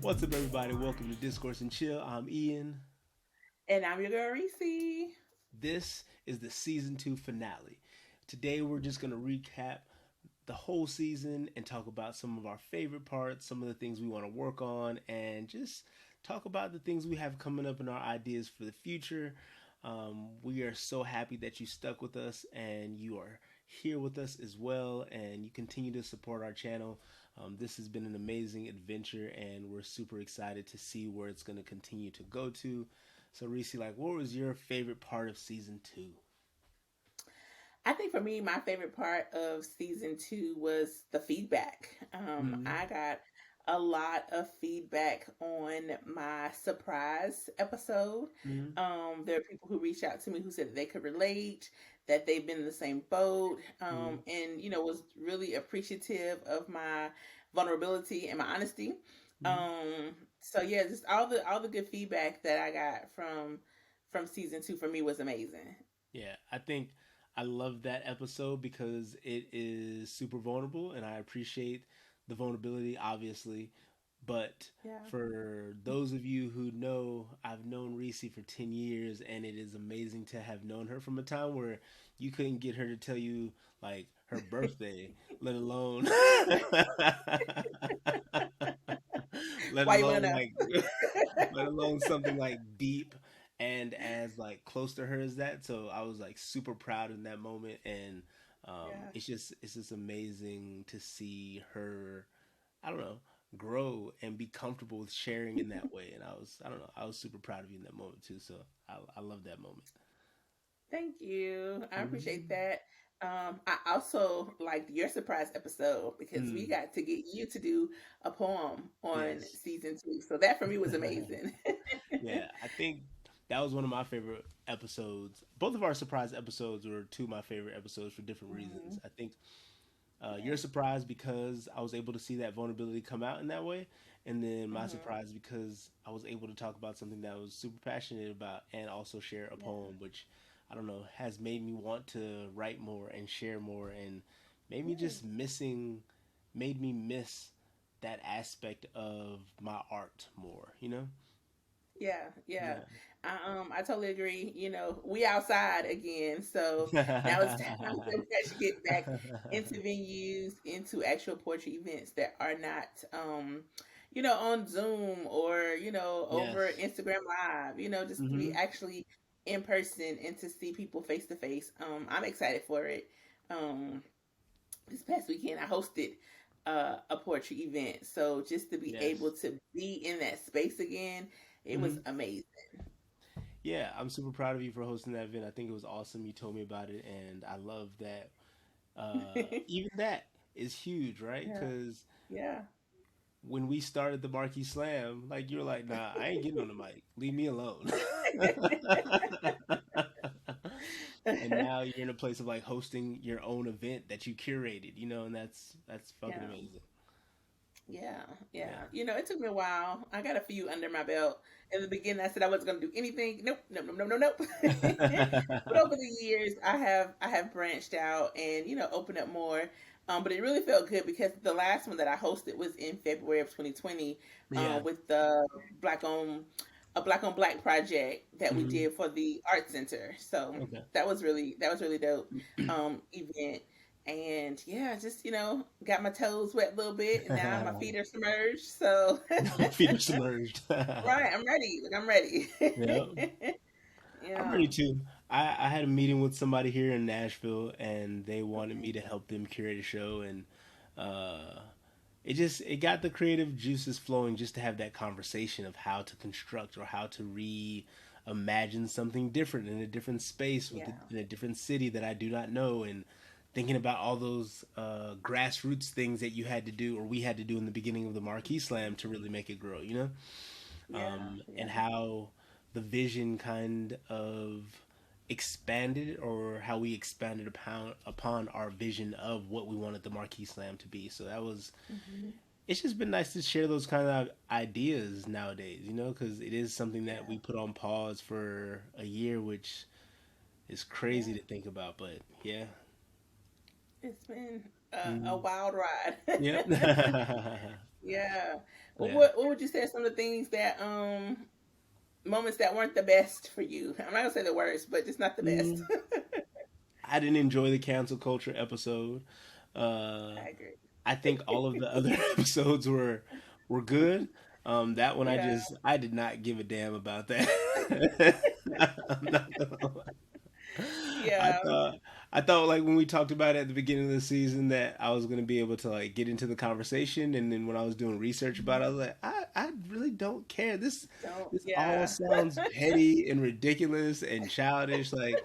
What's up, everybody? Welcome to Discourse and Chill. I'm Ian. And I'm your girl Reese. This is the season two finale. Today, we're just going to recap the whole season and talk about some of our favorite parts, some of the things we want to work on, and just talk about the things we have coming up and our ideas for the future. We are so happy that you stuck with us and you are here with us as well, and you continue to support our channel. This has been an amazing adventure, and we're super excited to see where it's going to continue to go to. So, Reese, like, what was your favorite part of season two? I think for me, my favorite part of season two was the feedback. Mm-hmm. I got a lot of feedback on my surprise episode. Mm-hmm. There are people who reached out to me who said that they could relate, that they've been in the same boat, Mm-hmm. and was really appreciative of my vulnerability and my honesty. Mm-hmm. So yeah, just all the good feedback that I got from season two for me was amazing. Yeah, I think I love that episode because it is super vulnerable, and I appreciate the vulnerability, obviously. But Yeah. for those of you who know, I've known Reese for 10 years, and it is amazing to have known her from a time where you couldn't get her to tell you, like, her birthday, let alone, let Why you want to alone, know? like, let alone something like deep and as like close to her as that. So I was like super proud in that moment, and Yeah. it's just amazing to see her. I don't know, grow and be comfortable with sharing in that way. And I don't know, I was super proud of you in that moment too. So I love that moment. Thank you. I appreciate Mm-hmm. that. I also liked your surprise episode because we Mm, got to get you to do a poem on yes. season two. So that for me was amazing. Yeah, I think that was one of my favorite episodes. Both of our surprise episodes were two of my favorite episodes for different reasons. Mhm. I think Yeah. you're surprised because I was able to see that vulnerability come out in that way, and then my Hmm. surprise because I was able to talk about something that I was super passionate about and also share a Yeah. poem, which I don't know has made me want to write more and share more, and made me Yeah. just missing, made me miss that aspect of my art more. You know? Yeah, yeah. Yeah. I totally agree. We outside again, so now it's time that we actually get back into venues, into actual poetry events that are not, on Zoom or over Yes. Instagram Live. Just to be Mm-hmm. actually in person and to see people face to face. I'm excited for it. Um, this past weekend, I hosted a poetry event, so just to be able Yes. to be in that space again, it was Mm-hmm. amazing. Yeah, I'm super proud of you for hosting that event. I think it was awesome. You told me about it, and I love that. Even that is huge, right? Yeah, Because yeah. when we started the Marquee Slam, like you were like, "Nah, I ain't getting on the mic. Leave me alone." And now you're in a place of like hosting your own event that you curated, and that's fucking Yeah, amazing. yeah, yeah. Yeah. It took me a while. I got a few under my belt. In the beginning, I said I wasn't going to do anything. Nope, nope, nope, nope, nope, nope. But over the years, I have branched out and opened up more. But it really felt good because the last one that I hosted was in February of 2020, Yeah. with the black on Black on Black project that we Hmm. did for the art center. So Okay. that was really dope event. And yeah, just got my toes wet a little bit, and now my feet are submerged. So Feet are submerged. right, I'm ready. Like I'm ready. Yeah. I'm Yeah, ready too. I had a meeting with somebody here in Nashville, and they wanted me to help them curate a show, and uh, it got the creative juices flowing just to have that conversation of how to construct or how to reimagine something different in a different space yeah, in a different city that I do not know, and thinking about all those grassroots things that you had to do or we had to do in the beginning of the Marquee Slam to really make it grow, yeah, and yeah, how the vision kind of expanded or how we expanded upon our vision of what we wanted the Marquee Slam to be. So that was hmm, it's just been nice to share those kind of ideas nowadays, because it is something that yeah, we put on pause for a year, which is crazy yeah. to think about. But yeah, It's been a Mm, wild ride. yep. Yeah. Well, Yeah. what would you say are some of the things that moments that weren't the best for you? I'm not gonna say the worst, but just not the best. Mm, I didn't enjoy the cancel culture episode. Uh, I agree. I think all of the other episodes were good. That one Yeah. I did not give a damn about that. I'm not gonna lie. I Yeah. thought I thought like when we talked about it at the beginning of the season that I was gonna be able to like get into the conversation, and then when I was doing research about it, I was like, I really don't care. Don't. This all Yeah. sounds petty and ridiculous and childish. Like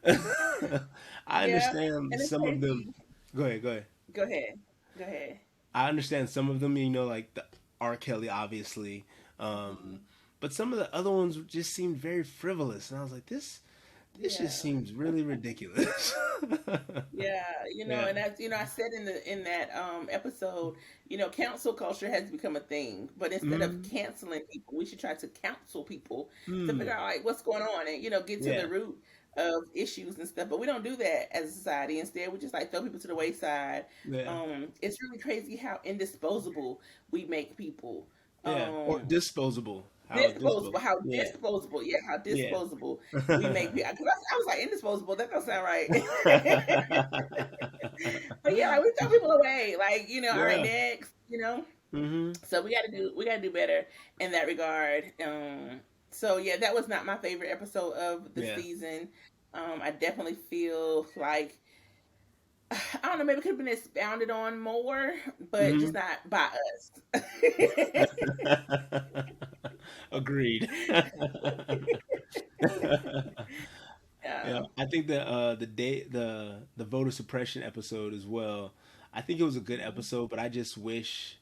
I Yeah. understand And it's some of them. crazy. Go ahead, go ahead. Go ahead. Go ahead. I understand some of them, like the R. Kelly, obviously, um, Mhm. but some of the other ones just seemed very frivolous, and I was like, this just Yeah. seems really ridiculous. Yeah, Yeah. and that's I said in that episode, cancel culture has become a thing, but instead of Mm, canceling people, we should try to counsel people to figure mm, out like what's going on and get to the yeah, root of issues and stuff. But we don't do that as a society. Instead, we just like throw people to the wayside. yeah, It's really crazy how indisposable we make people. yeah. Or Um, disposable. How Disposable, disposable? how Yeah, disposable, yeah, how yeah. disposable we make people. Because I was like, indisposable, that don't sound right. But yeah, like we throw people away. Like, all right, Yeah. next, Hmm. So we gotta do better in that regard. So yeah, that was not my favorite episode of the Yeah. season. I definitely feel like I don't know, maybe it could have been expounded on more, but just Hmm. not by us. Agreed. Yeah, Yeah. I think the voter suppression episode as well. I think it was a good episode, but I just wish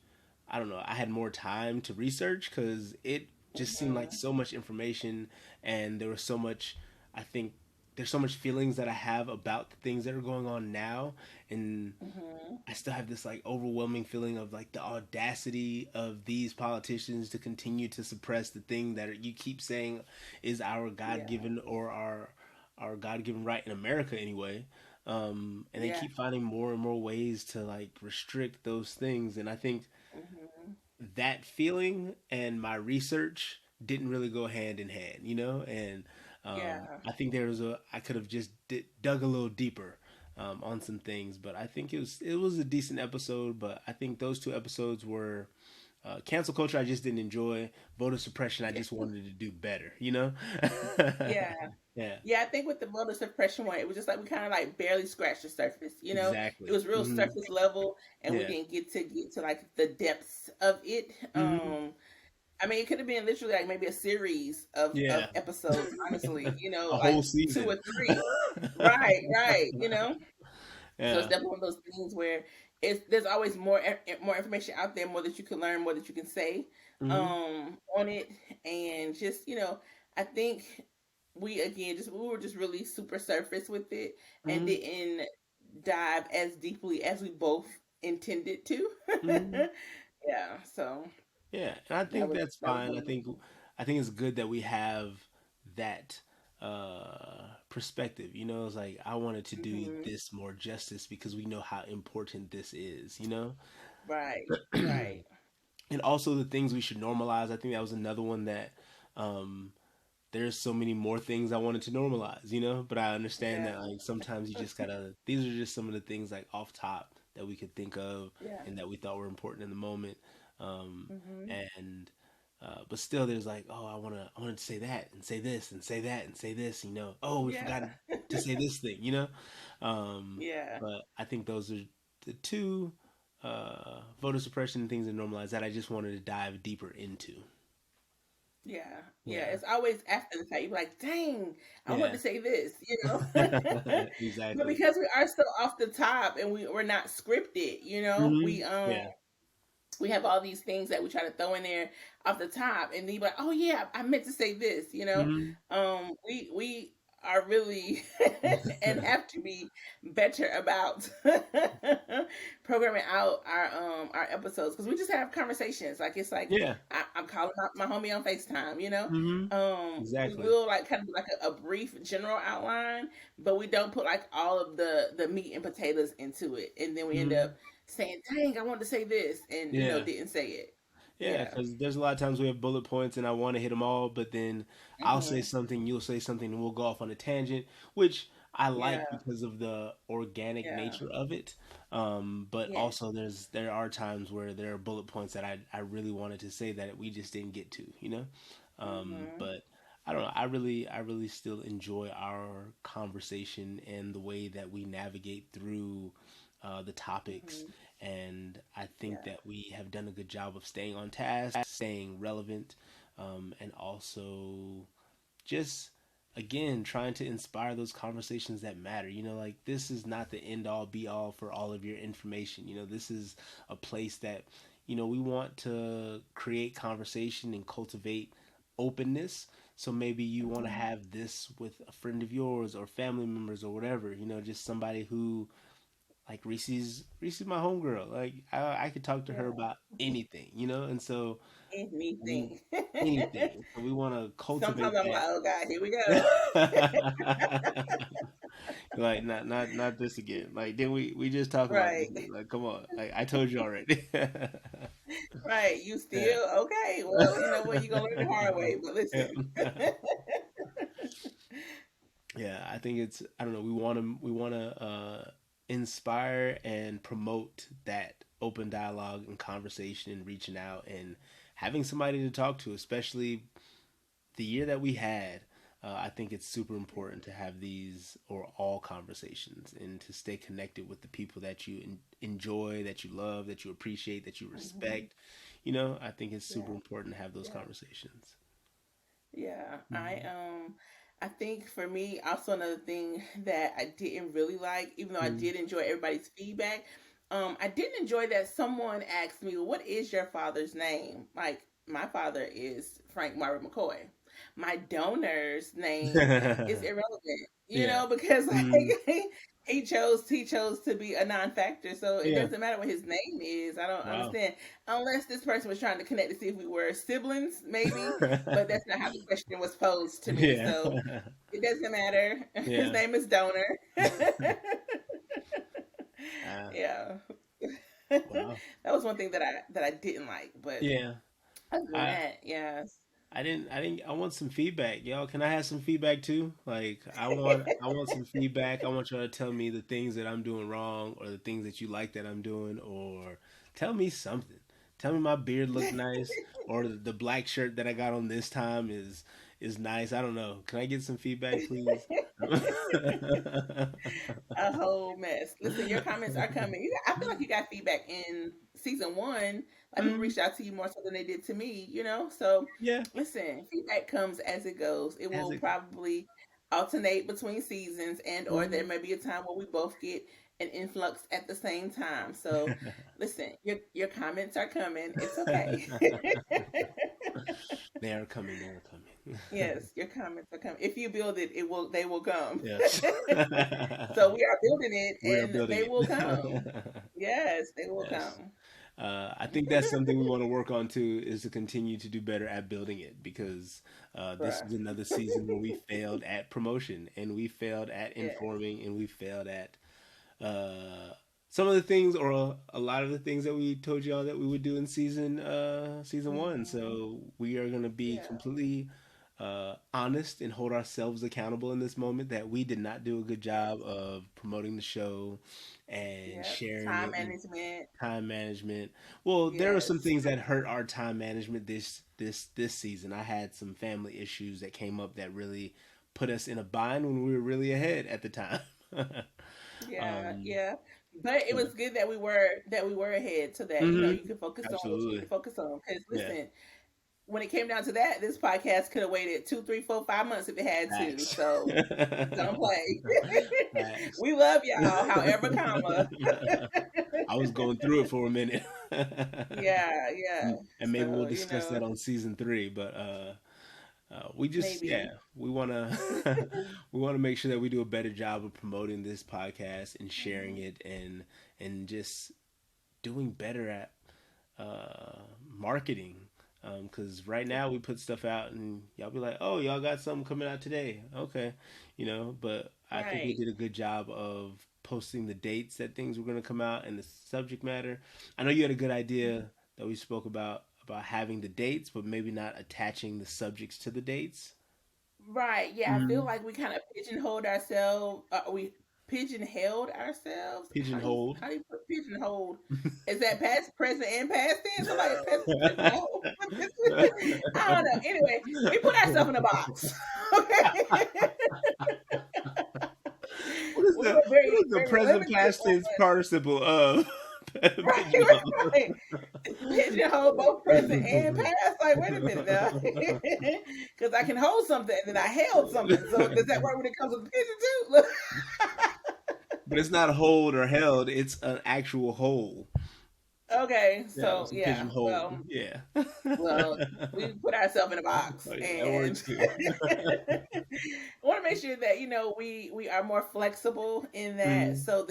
I don't know I had more time to research because it just seemed like Mhm. so much information, and there was so much. I think there's so much feelings that I have about the things that are going on now, and Mhm. I still have this like overwhelming feeling of like the audacity of these politicians to continue to suppress the thing that you keep saying is our God Yeah. given or our God given right in America anyway. And they Yeah. keep finding more and more ways to like restrict those things. And I think Mhm. that feeling and my research didn't really go hand in hand, and Yeah. I think there was I could have just dug a little deeper on some things, but I think it was a decent episode. But I think those two episodes were cancel culture. I just didn't enjoy voter suppression. I Yeah. just wanted to do better. Yeah. Yeah, Yeah, I think with the voter suppression one, it was just like we kind of like barely scratched the surface. It exactly. was real Hmm. surface level, and we Yeah. didn't get to like the depths of it. Hmm. I mean, it could have been literally like maybe a series of Yeah. episodes. Honestly, A like whole two or season. three. Right, right. So it's Yeah. definitely one of those things where there's always more information out there, more that you can learn, more that you can say Hmm. on it, and just I think we were just really super surface with it and Hmm. didn't dive as deeply as we both intended to. Hmm. Yeah, so Yeah, and I that think was that's that was fine. one I of think I think it's good that we have that perspective. It's like I wanted to do hmm this more justice because we know how important this is. right, right, And also the things we should normalize. I think that was another one that um there's so many more things I wanted to normalize. But I understand yeah, that like sometimes you just gotta these are just some of the things like off top that we could think of yeah, and that we thought were important in the moment. Um hmm and but still there's like, oh, I wanted to say that and say this and say that and say this. Oh, we forgot yeah, to say this thing. Um yeah. but I think those are the two voter suppression things and normalize that I just wanted to dive deeper into. Yeah, yeah. Yeah. It's always after the fact. You're like, dang, I want Yeah. to say this. But Exactly. because we are so off the top and we're not scripted, Hmm. Yeah. we have all these things that we try to throw in there off the top, and then you're like, oh yeah, I meant to say this. Hmm. We are really and have to be better about programming out our episodes, because we just have conversations. Like it's like Yeah. I'm calling my homie on FaceTime, you know. Mm-hmm. We Exactly. will like kind of do like a brief general outline, but we don't put like all of the meat and potatoes into it, and then we end Mm-hmm. up saying, "Dang, I wanted to say this," and Yeah. didn't say it. Yeah, Yeah. because there's a lot of times we have bullet points and I want to hit them all, but then I'll say Hmm. something, you'll say something, and we'll go off on a tangent, which I like Yeah. because of the organic Yeah. nature of it. But Yes. also there are times where there are bullet points that I really wanted to say that we just didn't get to, you know? Hmm. But I don't know. I really still enjoy our conversation and the way that we navigate through the topics. Hmm. And I think Yeah. that we have done a good job of staying on task, staying relevant, and also just again trying to inspire those conversations that matter. Like this is not the end all be all for all of your information. This is a place that we want to create conversation and cultivate openness. So maybe you want to Hmm. have this with a friend of yours or family members or whatever, just somebody who like Reese's my homegirl. Like I could talk to her Yeah. about anything, and so we Anything. anything. So we want to Sometimes cultivate I'm like, that. oh God, here we go. Like not this again. Like did we just talk about this? Right. Like come on. Like I told you already. Right. You Yeah. still okay. Well, you know what, you're gonna learn the hard way. But Yeah. listen. Yeah, I think it's I don't know, we want to inspire and promote that open dialogue and conversation and reaching out and having somebody to talk to, especially the year that we had. I think it's super important to have these or all conversations and to stay connected with the people that you enjoy, that you love, that you appreciate, that you Hmm. respect. I think it's super Yeah. important to have those Yeah. conversations. Yeah, Hmm. I think for me also another thing that I didn't really like, even though I Hmm. did enjoy everybody's feedback, I didn't enjoy that someone asked me, "What is your father's name?" Like my father is Frank Marvin McCoy. My donor's name is irrelevant, Yeah. because like Hmm. he chose to be a non-factor, so it Yeah. doesn't matter what his name is. I don't Wow. understand unless this person was trying to connect to see if we were siblings, maybe, but that's not how the question was posed to me. Yeah. So it doesn't matter. His Yeah. name is Donor. Uh, Yeah. That wow. was one thing that I didn't like, but Yeah. other than I that, yes. I want some feedback, y'all. Can I have some feedback too? Like I want some feedback. I want y'all to tell me the things that I'm doing wrong or the things that you like that I'm doing, or tell me something. Tell me my beard look nice or the black shirt that I got on this time is nice. I don't know. Can I get some feedback, please? A whole mess. Listen, your comments are coming. I feel like you got feedback in season one. Like people Mm, reached out to you more so than they did to me. So yeah, listen, feedback comes as it goes. It as will it probably alternate between seasons, and or there mhm. may be a time where we both get an influx at the same time. So listen, your comments are coming. It's okay. They are coming. They are coming. Yes, your comments are coming. If you build it, they will come. Yes. So we are building it We are and building they will come. it. Yes, they will Yes. come. I think that's something we want to work on too, is to continue to do better at building it because this Bruh. is another season where we failed at promotion and we failed at Yes. informing and we failed at uh, some of the things or a lot of the things that we told y'all that we would do in season one. Hmm. So we are gonna be Yeah. completely honest and hold ourselves accountable in this moment that we did not do a good job Yes. of promoting the show and Yep. sharing Time it. management. Time management. Well, there were some Yes. things that hurt our time management this season. I had some family issues that came up that really put us in a bind when we were really ahead at the time. Yeah. um, Yeah. But it so, was good that we were ahead so that you can focus on what you need to absolutely. focus on. Because Yeah. listen, when it came down to that, this podcast could have waited 2, 3, 4, 5 months if it had to. Facts. So don't play. Facts. We love y'all, however, comma. I was going through it for a minute. Yeah, yeah. And maybe we'll So, discuss that on season 3, but We just, yeah, maybe. we want to we want to make sure that we do a better job of promoting this podcast and sharing Mhm. it, and just doing better at marketing. Because right now we put stuff out and y'all be like, oh, y'all got something coming out today. Okay. But I think we Right. did a good job of posting the dates that things were going to come out and the subject matter. I know you had a good idea that we spoke about having the dates, but maybe not attaching the subjects to the dates. Right. Yeah, I feel Mm-hmm. like we kind of pigeonholed ourselves. We pigeonholed ourselves. Pigeonholed. How do you put pigeonholed? Is that past, present, and past tense? Or like pigeonhole? I don't know. Anyway, we put ourselves in a box. Okay. What is We the were what very, is the very present limited past on tense participle of right, pigeonhole? right. Pigeonhole both present and past. Like, wait a minute now, because I can hold something and then I held something. So does that work when it comes with pigeon too? Look. But it's not hold or held; it's an actual hole. Okay, Yeah, so it's a yeah, pigeonhole. Yeah. well, we put ourselves in a box, Oh yeah, that and works too. I want to make sure that we are more flexible in that. Mm-hmm. So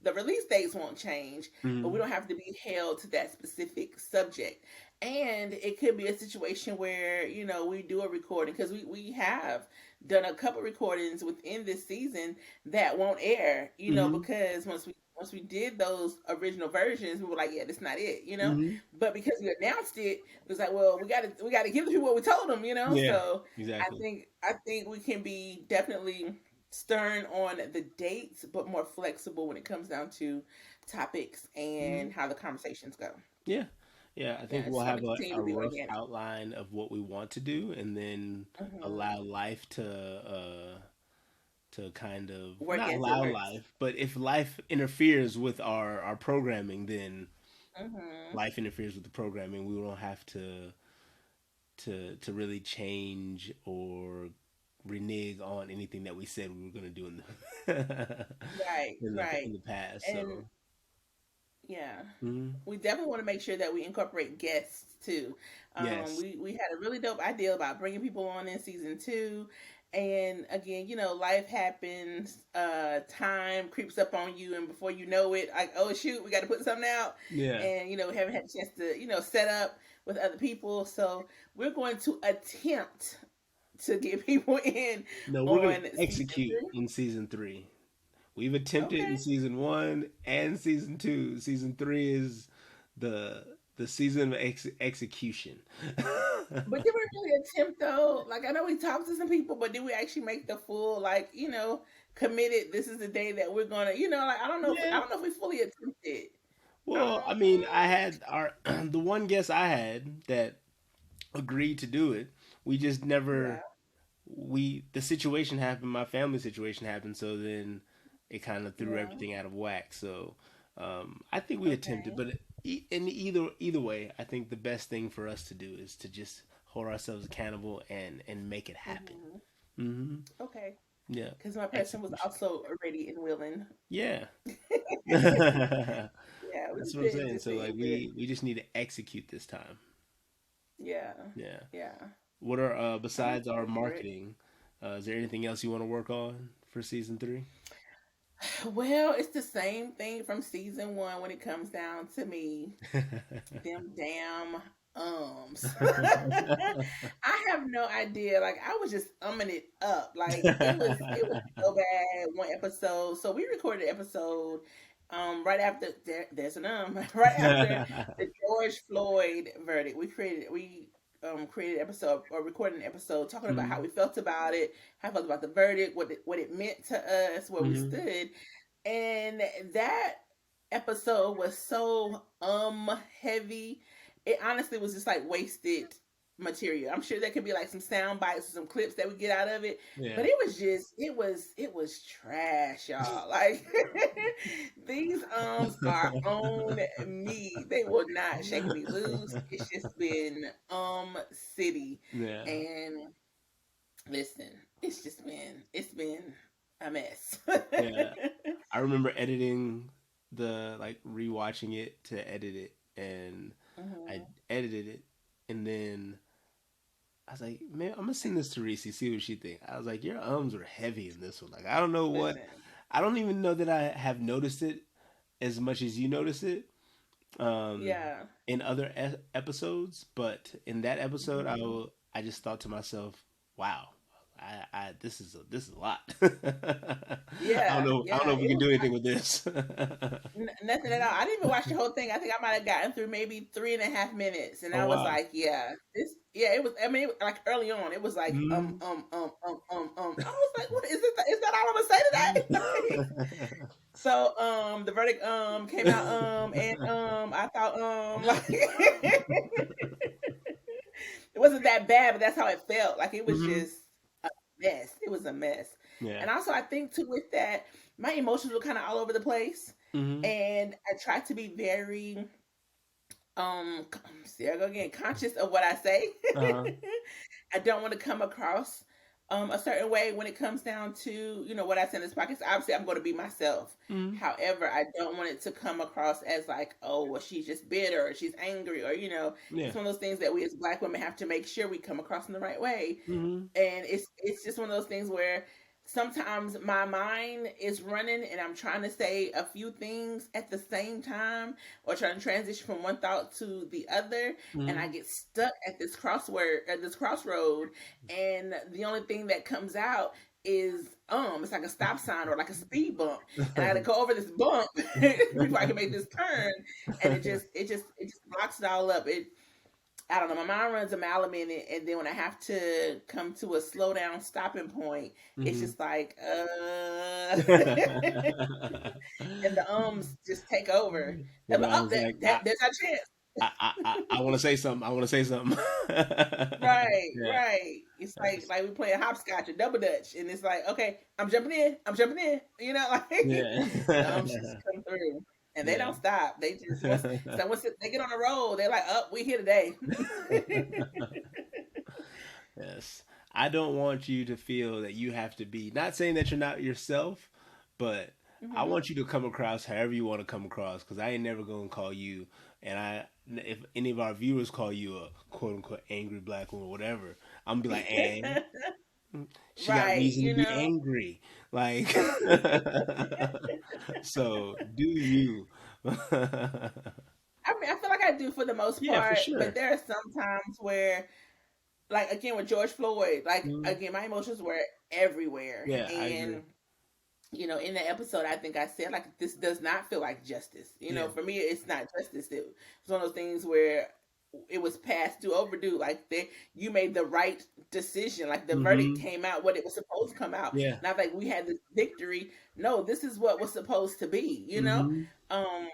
the release dates won't change, but we Mm-hmm. don't have to be held to that specific subject. And it could be a situation where we do a recording because we have done a couple recordings within this season that won't air, Mm-hmm. because once we did those original versions, we were like, yeah, that's not it. Mm-hmm. But because we announced it, it was like, well, we got to give the people what we told them. Yeah, So I exactly. think I think we can be definitely stern on the dates, but more flexible when it comes down to topics Mm-hmm. and how the conversations go. Yeah. Yeah, I Yeah, think I we'll just want have to continue a to be rough organic. outline of what we want to do, and then Hmm. allow life to kind of, Work not as it allow works. life, but if life interferes with our programming, then Hmm. life interferes with the programming. We don't have to really change or renege on anything that we said we were going to do in the Right, in right. the past. And So, yeah, mhm. we definitely want to make sure that we incorporate guests too. Yes. We had a really dope idea about bringing people on in season two, and again, life happens. Time creeps up on you, and before you know it, like, oh shoot, we got to put something out, Yeah. and we haven't had a chance to set up with other people. So we're going to attempt to get people in No, we're going on to season execute three. in season 3. We've attempted in Okay. season 1 and season 2. Season 3 is the season of execution. But did we really attempt though? Like, I know we talked to some people, but did we actually make the full, like, committed? This is the day that we're gonna, like, I don't know if Yeah. we fully attempted. Well, I mean, Um, I had our the one guest I had that agreed to do it. We just yeah. never the situation happened, my family situation happened, so then it kind of threw Yeah. everything out of whack. So I think we attempted, Okay. but in either way, I think the best thing for us to do is to just hold ourselves accountable and make it happen. Hmm. Hmm. Okay. Yeah, Because my person was execution. also ready and willing. Yeah. Yeah, we That's just what I'm didn't saying. just So like didn't get it. we just need to execute this time. Yeah. Yeah. Yeah. What are I'm besides our excited for it. marketing? Is there anything else you want to work on for season 3? Well, it's the same thing from season one when it comes down to me. Them damn ums. I have no idea. Like, I was just umming it up. Like, it was so bad one episode. So we recorded an episode right after there's an right after the George Floyd verdict. We created an episode or recorded an episode talking about how Mhm. we felt about it, how we felt about the verdict, what it meant to us, where we Mhm. stood. And that episode was so heavy. It honestly was just like wasted material. I'm sure there could be like some sound bites or some clips that we get out of it, Yeah. but it was trash, y'all. Like, these are on me. They will not shake me loose. It's just been city. Yeah. And listen, it's been a mess. Yeah. I remember editing like rewatching it to edit it, and I Mhm. edited it, and then I was like, man, I'm gonna send this to Reese, see what she think. I was like, your ums were heavy in this one. Like, I don't know what. Listen, I don't even know that I have noticed it as much as you notice it um, yeah. in other episodes, but in that episode, Mhm. I just thought to myself, wow, this is a lot. Yeah, I don't yeah. know if we It can was do anything with this. nothing at all. I didn't even watch the whole thing. I think I might have gotten through maybe 3.5 minutes, and Oh I was wow. like, "Yeah, this, yeah." It was. I mean, like early on, it was like, Mm. I was like, "What is this? Is that all I'm gonna say today?" So, the verdict, came out, and I thought, like, it wasn't that bad, but that's how it felt. Like it was Hmm. just a mess. It was a mess, Yeah. and also I think too with that, my emotions were kind of all over the place, Hmm. and I tried to be very um see I go again conscious of what I say. Uh-huh. I don't want to come across a certain way when it comes down to what I say in this podcast. Obviously, I'm going to be myself. Hmm. However, I don't want it to come across as like, oh, well, she's just bitter or she's angry or Yeah. it's one of those things that we as Black women have to make sure we come across in the right way. Hmm. And it's just one of those things where sometimes my mind is running and I'm trying to say a few things at the same time or trying to transition from one thought to the other, and I Hmm. get stuck at this crossroad, and the only thing that comes out is it's like a stop sign or like a speed bump, and I got to go over this bump before I can make this turn, and it just blocks it all up. I don't know. My mind runs a mile a minute, and then when I have to come to a slow down stopping point, it's Hmm. just like, and the just take over. Your But mind up was like, there's our chance. I want to say something. I want to say something. Right, Yeah. right. It's That's, like we play a hopscotch or double dutch, and it's like, okay, I'm jumping in. Like yeah. the just come through, and they Yeah. don't stop. They just once they get on the road, they're like, oh, we here today. Yes. I don't want you to feel that you have to be, not saying that you're not yourself, but I Hmm. want you to come across however you want to come across because I ain't never going to call you. And if any of our viewers call you a quote unquote angry black woman or whatever, I'm gonna be like, and she got Right, reason to be angry. Like, so do you. I mean, I feel like I do for the most Yeah, for part, but sure. there are some times where, like again with George Floyd, like Mhm. again, my emotions were everywhere, Yeah, I agree. and in the episode, I think I said like this does not feel like justice. Yeah. For me, it's not justice. It's one of those things where it was past due, overdue. Like you made the right decision. Like the verdict Hmm. came out what it was supposed to come out. Yeah. Not like we had this victory. No, this is what was supposed to be. Hmm. Um,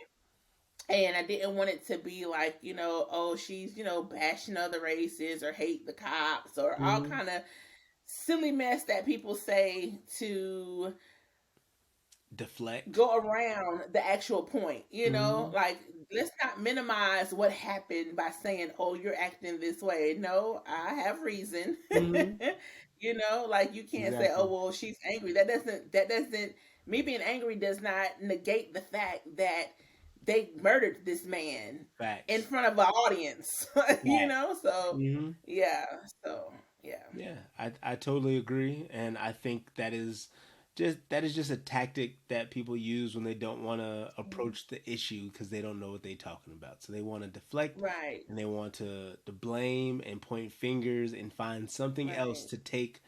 and I didn't want it to be like, oh, she's, bashing other races or hate the cops or all Hmm. kind of silly mess that people say to Deflect. go around the actual point, Hmm. like let's not minimize what happened by saying, oh, you're acting this way. No, I have reason. Hmm. Like you can't say, oh, Exactly. well, she's angry. That doesn't me being angry does not negate the fact that they murdered this man in Facts. front of an audience. Facts. So Hmm. yeah, so yeah. Yeah, I totally agree, and I think that is just a tactic that people use when they don't want to Mhm. approach the issue because they don't know what they're talking about. So they want to deflect Right, and they want to blame and point fingers and find something else right, to take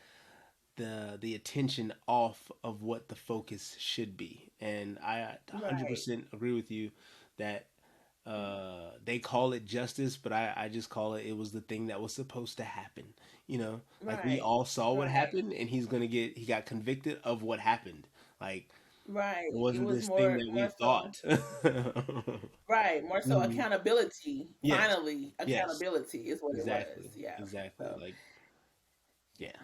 the attention off of what the focus should be. And I right, 100% agree with you that they call it justice, but I just call it was the thing that was supposed to happen. Like we right, all saw what right. happened, and he got convicted of what happened. Like Right. it It wasn't was this thing more that we more so thought. right, more so Mhm. accountability. Yes, Finally, yes, accountability is what it was. exactly, Yeah. exactly. So Like yeah,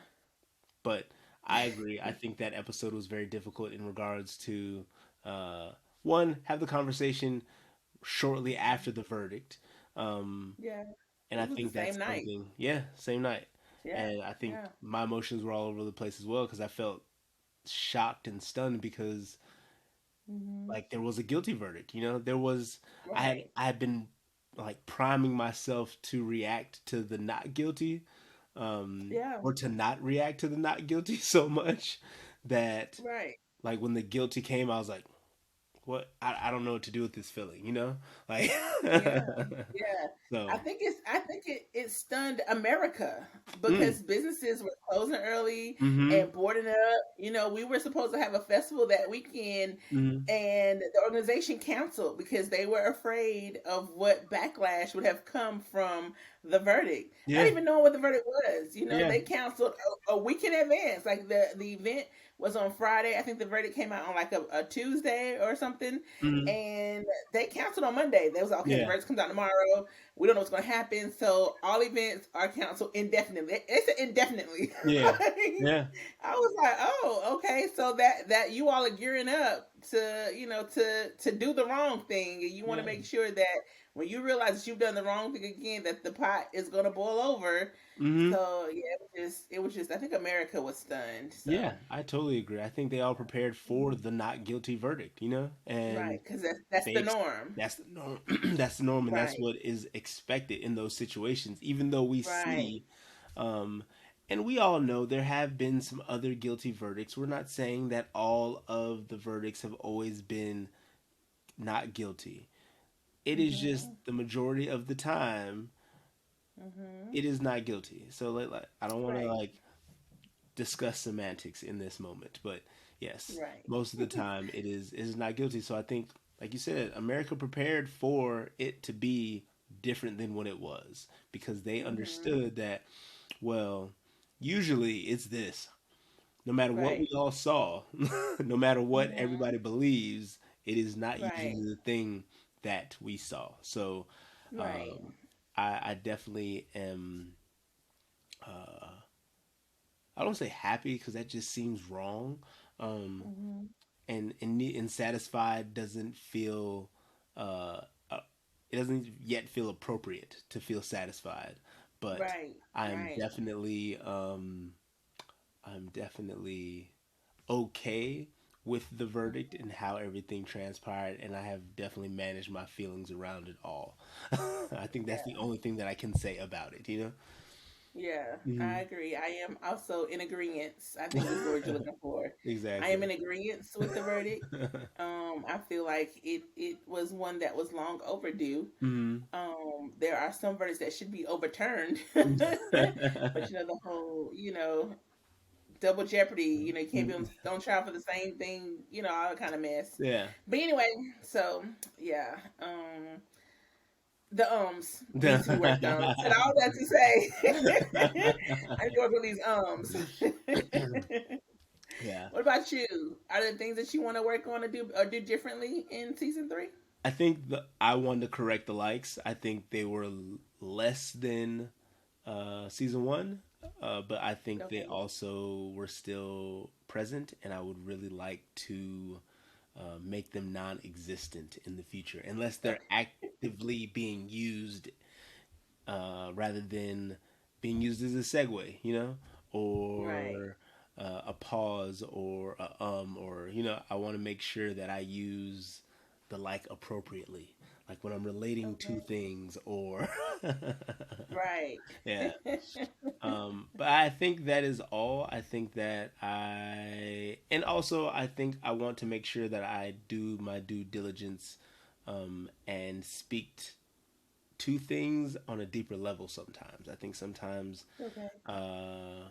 but I agree. I think that episode was very difficult in regards to uh, one have the conversation shortly after the verdict. Um, yeah. and I It was the think same that's night. something. Yeah, same night, Yeah. and I think Yeah. my emotions were all over the place as well because I felt shocked and stunned because Hmm. like there was a guilty verdict. There was Right. I had been like priming myself to react to the not guilty, Yeah. or to not react to the not guilty so much that Right. like when the guilty came, I was like, what? I don't know what to do with this feeling, you know? Like, Yeah. Yeah. so, I think it stunned America mm, because businesses were closing early mm-hmm, and boarding up. You know, we were supposed to have a festival that weekend mm-hmm, and the organization canceled because they were afraid of what backlash would have come from the verdict. Not yeah, even knowing what the verdict was. You know, yeah, they canceled a week in advance. Like the event was on Friday. I think the verdict came out on like a Tuesday or something. mm-hmm, And they canceled on Monday. They was like, okay, the yeah, verdict comes out tomorrow. We don't know what's going to happen. So all events are canceled indefinitely. They said indefinitely. yeah, yeah, I was like, oh, okay. So that you all are gearing up to, to do the wrong thing. And you want to yeah, make sure that when you realize that you've done the wrong thing again, that the pot is going to boil over. mm-hmm. So yeah, it was just, I think America was stunned. So, Yeah, I totally agree. I think they all prepared for the not guilty verdict, you know, and right. Cause that's they the norm. that's the norm. That's the norm, and that's Right. what is expected in those situations. Even though we Right. see, um, and we all know there have been some other guilty verdicts. We're not saying that all of the verdicts have always been not guilty. It is just Mhm. the majority of the time Mhm. it is not guilty. So I don't want to Right. discuss semantics in this moment, but yes, Right. most of the time it is not guilty. So I think, like you said, America prepared for it to be different than what it was because they Mhm. understood that, well, usually it's this. No matter what we Right. all saw, no matter what Mhm. everybody believes, it is not Right. usually the thing that we saw. So Right. um, I definitely am. I don't say happy because that just seems wrong. Um, Mhm. and satisfied doesn't feel uh, uh, it doesn't yet feel appropriate to feel satisfied, but Right. I'm Right. definitely I'm definitely okay with the verdict and how everything transpired, and I have definitely managed my feelings around it all. I think that's the Yeah. only thing that I can say about it, you Yeah. I know. agree. I am also in agreement. I think is the word you're looking for. I am Exactly. in agreement with the verdict. I feel like it was one that was long overdue. Mhm. There are some verdicts that should be overturned, but the whole, double jeopardy. You can't be on trial for the same thing. All that kind of mess. Yeah. But anyway, so yeah, the needs to be worked on. Said all that to say, I need to work on these ums. Yeah. What about you? Are there things that you want to work on or do differently in season three? I think I wanted to correct the likes. I think they were less than season one, but I think they Okay. also were still present, and I would really like to make them non-existent in the future, unless they're Okay. actively being used rather than being used as a segue, Right. or a pause or or I want to make sure that I use the like appropriately, like when I'm relating two Okay. things or Right. yeah. But I think that is all. I think that and also I think I want to make sure that I do my due diligence and speak to things on a deeper level sometimes. I think sometimes Okay. uh,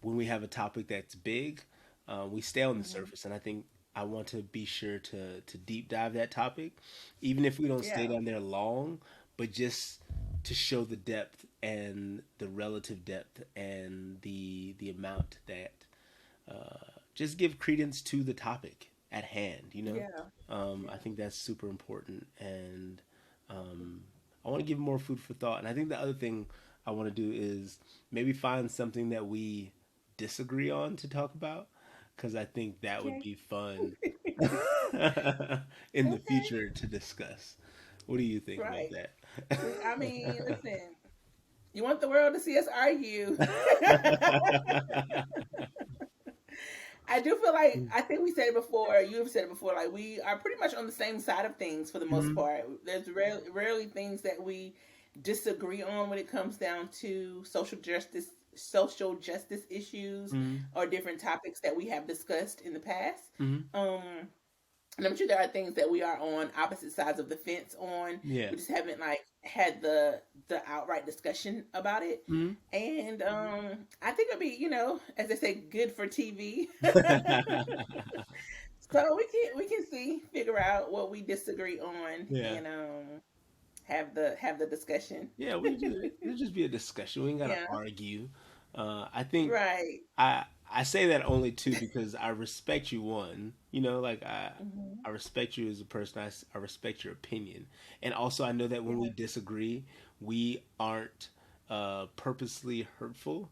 when we have a topic that's big, we stay on the Hmm. surface. And I think I want to be sure to deep dive that topic, even if we don't stay Yeah. down there long, but just to show the depth and the relative depth and the amount that just give credence to the topic at hand. Yeah. I Yeah. think that's super important, and I want to give more food for thought. And I think the other thing I want to do is maybe find something that we disagree on to talk about, because I think that would Okay. be fun in the Okay. future to discuss. What do you think about Right. I mean, that? listen. You want the world to see us argue? I do feel like I think we said it before. You have said it before. Like we are pretty much on the same side of things for the most Mhm. part. There's rarely things that we disagree on when it comes down to social justice social justice issues Mm-hmm. or different topics that we have discussed in the past. Mm-hmm. Um, and I'm sure there are things that we are on opposite sides of the fence on. Yeah. We just haven't like had the outright discussion about it. Mm-hmm. And I think it'll be, as they say, good for TV. So we can figure out what we disagree on Yeah. and have the discussion. Yeah, it'll just be a discussion. We ain't gotta Yeah. argue. I think Right. I I say that only too because I respect you. One, like Hmm. I respect you as a person. I respect your opinion, and also I know that when we Yeah. disagree, we aren't purposely hurtful.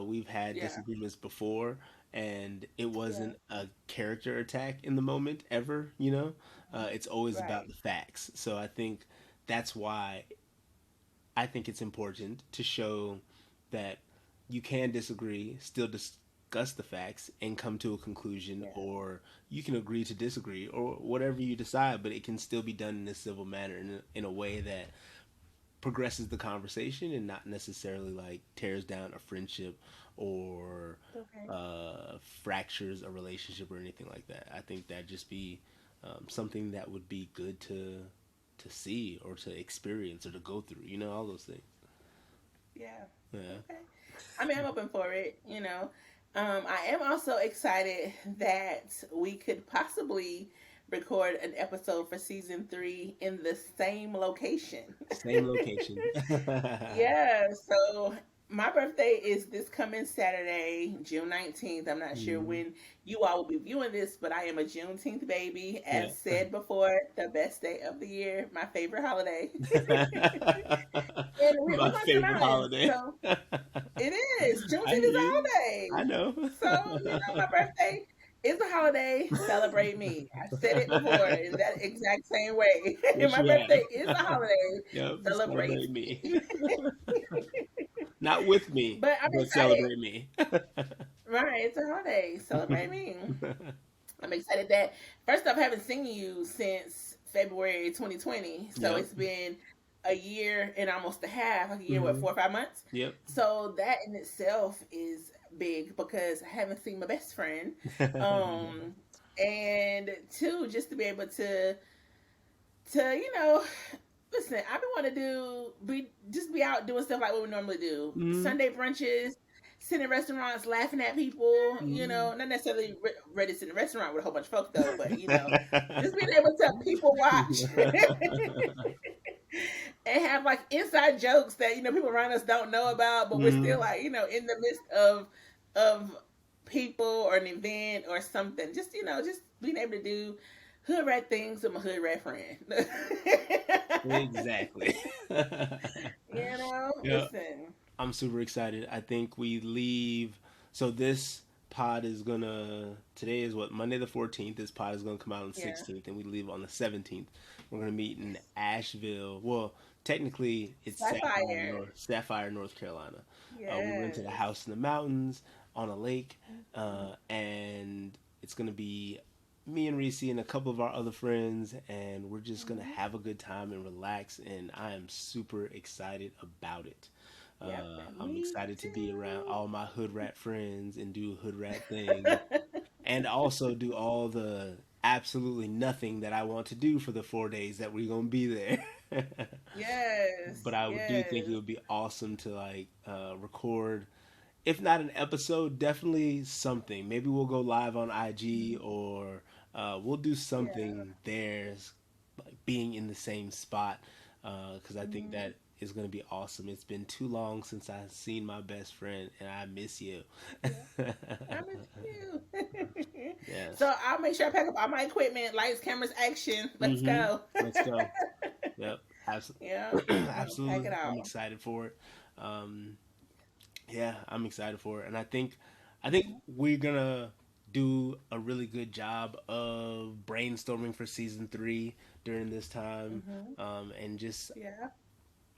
We've had Yeah. disagreements before, and it Yeah. wasn't a character attack in the moment ever. It's always about Right. the facts. So I think that's why I think it's important to show that you can disagree, still discuss the facts, and come to a conclusion, Yeah. or you can agree to disagree, or whatever you decide, but it can still be done in a civil manner, in a way that progresses the conversation and not necessarily like tears down a friendship or Okay. fractures a relationship or anything like that. I think that just be something that would be good to see or to experience or to go through. All those things. Yeah. Yeah. Okay. I mean, I'm open for it. I am also excited that we could possibly record an episode for season 3 in the same location. Same location. Yeah, so my birthday is this coming Saturday, June 19th. I'm not sure Mhm. when you all will be viewing this, but I am a Juneteenth baby. Yeah. As said before, the best day of the year, my favorite holiday. And we're My going to the favorite mountains. holiday. So it is. I Juneteenth hear is a you. holiday. I know. So, my birthday is a holiday. Celebrate me. I said it before in that exact same way. Yes, My you have. birthday is a holiday. Yep, Celebrate celebrate me. me. Not with me, But I'm but excited. celebrate me. Right, it's a holiday. Celebrate me. I'm excited that first off, I haven't seen you since February 2020. So Yep. it's been a year and almost a half, like a year, what, Hmm. 4 or 5 months? Yep. So that in itself is big because I haven't seen my best friend. Um and two, just to be able to listen, I've been wanting to be out doing stuff like what we normally do. Hmm. Sunday brunches, sitting in restaurants, laughing at people. Hmm. Not necessarily ready to sit in a restaurant with a whole bunch of folks though, but just being able to people watch and have like inside jokes that people around us don't know about, but we're still Hmm. like in the midst of people or an event or something. Just being able to do hood rat things with my hood rat friend. Exactly. Yeah. Listen. I'm super excited. I think we leave. So this pod is gonna. Today is what, Monday the 14th. This pod is gonna come out on the Yeah. 16th, and we leave on the 17th. We're gonna meet in Asheville. Well, technically it's Sapphire. Sapphire, North Carolina. We rented a Yes. house in the mountains on a lake, and it's gonna be me and Reese and a couple of our other friends, and we're just gonna Mm-hmm. have a good time and relax. And I am super excited about it. Yep. I'm Me excited to be around too. all my hood rat friends and do hood rat things, and also do all the absolutely nothing that I want to do for the 4 days that we're gonna be there. But Yes. do think it Yes. would be awesome to like record, if not an episode, definitely something. Maybe we'll go live on IG, Mhm. or we'll do Yeah. something there, like being in the same spot, because I think Hmm. that is going to be awesome. It's been too long since I've seen my best friend, and I miss you. Yeah. I miss you. Yes. So I'll make sure I pack up all my equipment, lights, cameras, action. Let's Mm-hmm. go. Let's go. Yep. Yeah. I'm gonna pack Absolutely. it I'm all. excited for it. Um, yeah, I'm excited for it, and I think we're gonna do a really good job of brainstorming for season 3 during this time, Hmm. and just Yeah.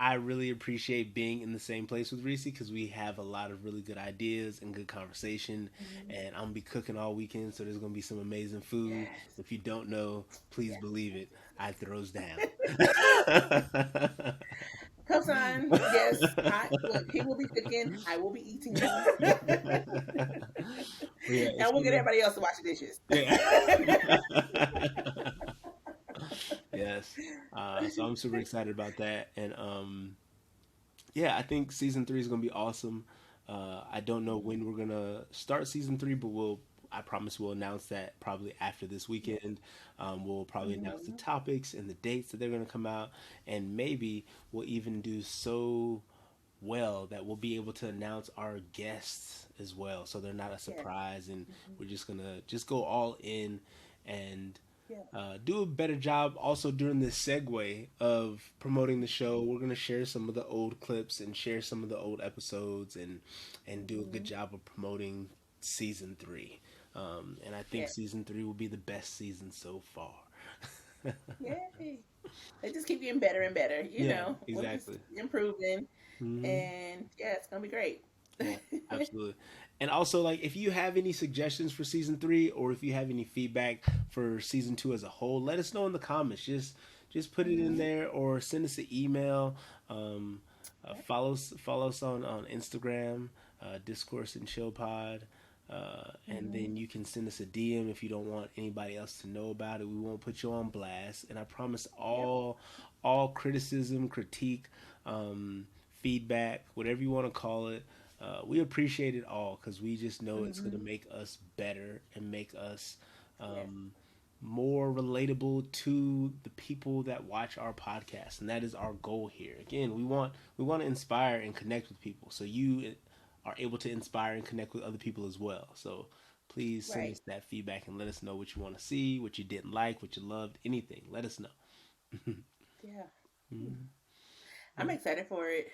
I really appreciate being in the same place with Reese because we have a lot of really good ideas and good conversation. Hmm. And I'm gonna be cooking all weekend, so there's gonna be some amazing food. Yes. If you don't know, please Yes. believe Yes. it. I throws down. Cosign. Yes. Hot. Look, He will be cooking. I will be eating. But yeah, it's And we'll get gonna. everybody else to wash the dishes. Yeah. Yes. So I'm super excited about that, and yeah, I think season three is gonna be awesome. I don't know when we're gonna start season three, but I promise we'll announce that probably after this weekend. We'll probably announce the Mhm. topics and the dates that they're gonna come out, and maybe we'll even do so well that we'll be able to announce our guests as well, so they're not a Yes. surprise, and Mhm. we're just gonna just go all in and Yeah. do a better job also during this segue of promoting the show. We're gonna share some of the old clips and share some of the old episodes and do a good Mhm. job of promoting season three. And I think Yeah. season three will be the best season so far. Yay. They just keep getting better and better. Yeah, We're just exactly. improving, Hmm. and yeah, it's gonna be great. Yeah, absolutely. And also, like, if you have any suggestions for season three, or if you have any feedback for season two as a whole, let us know in the comments. Just put it in Hmm. there, or send us an email. Um, Yeah. follow us on Instagram, Discourse and Chill Pod. And then Hmm. you can send us a DM if you don't want anybody else to know about it. We won't put you on blast. And I promise Yep. all criticism, critique, feedback, whatever you want to call it, we appreciate it all because we just know it's going to Hmm. make us better and make us Yes. um, more relatable to the people that watch our podcast, and that is our goal here. Again, we want to inspire and connect with people, so you are able to inspire and connect with other people as well. So please send Right. us that feedback and let us know what you want to see, what you didn't like, what you loved, anything. Let us know. Yeah. Hmm. Mhm. I'm Yeah. excited for it.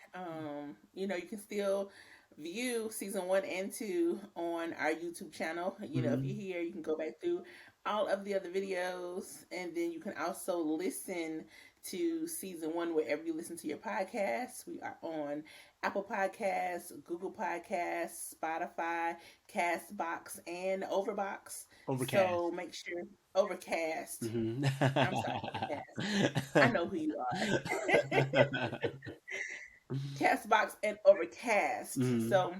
You can still view season 1 and 2 on our YouTube channel. If you're Mhm. here, you can go back through all of the other videos, and then you can also listen to season 1 wherever you listen to your podcasts. We are on Apple Podcasts, Google Podcasts, Spotify, Castbox, and Overbox. Overcast. So make sure Overcast. Mhm. I'm sorry, Overcast. I know who you are. Castbox and Overcast. Mhm. So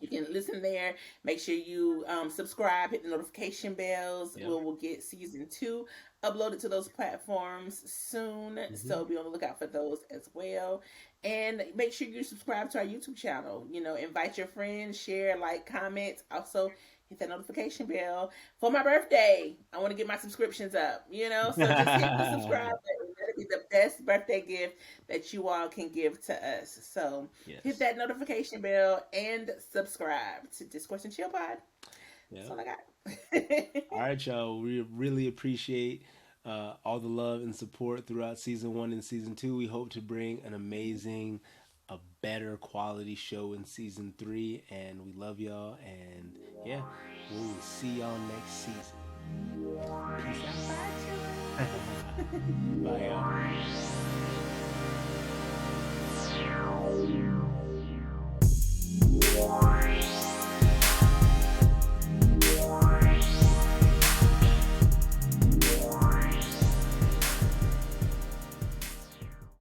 you can listen there. Make sure you subscribe, hit the notification bells. Yep. We'll get season 2 uploaded to those platforms soon. Mhm. So be on the lookout for those as well. And make sure you subscribe to our YouTube channel. Invite your friends, share, like, comment. Also, hit that notification bell. For my birthday, I want to get my subscriptions up. So just hit the subscribe button. That'll be the best birthday gift that you all can give to us. So hit Yes. that notification bell and subscribe to Discourse and Chill Pod. That's Yep. all I got. All right, y'all. We really appreciate all the love and support throughout season one and season two. We hope to bring an amazing, a better quality show in season three. And we love y'all. And yeah, we'll see y'all next season. Peace Bye, out. chillers. Bye, y'all.